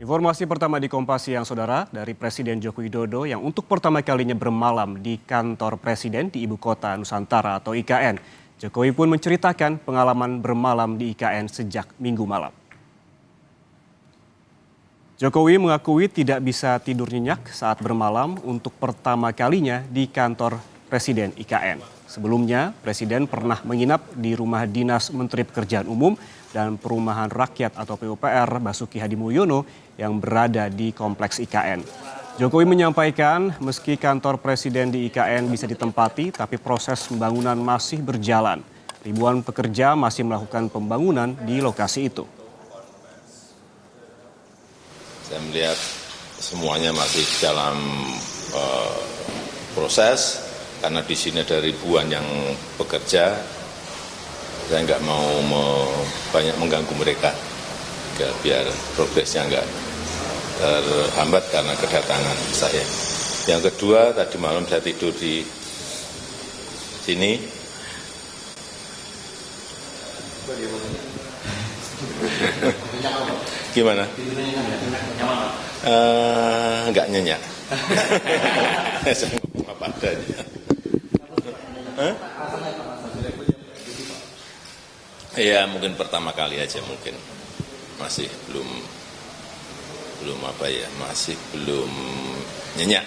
Informasi pertama di Kompas Siang, Saudara, dari Presiden Joko Widodo yang untuk pertama kalinya bermalam di kantor Presiden di Ibu Kota Nusantara atau IKN. Jokowi pun menceritakan pengalaman bermalam di IKN sejak Minggu malam. Jokowi mengakui tidak bisa tidur nyenyak saat bermalam untuk pertama kalinya di kantor Presiden IKN. Sebelumnya, Presiden pernah menginap di Rumah Dinas Menteri Pekerjaan Umum dan Perumahan Rakyat atau PUPR Basuki Hadimulyono yang berada di Kompleks IKN. Jokowi menyampaikan meski kantor Presiden di IKN bisa ditempati, tapi proses pembangunan masih berjalan. Ribuan pekerja masih melakukan pembangunan di lokasi itu. Saya melihat semuanya masih dalam proses, karena di sini ada ribuan yang bekerja. Saya nggak mau banyak mengganggu mereka, biar progresnya nggak terhambat karena kedatangan saya. Yang kedua, tadi malam saya tidur di sini. Gimana? Nggak nyenyak. Saya ngomong apa adanya. Ya mungkin pertama kali aja, mungkin masih belum masih belum nyenyak.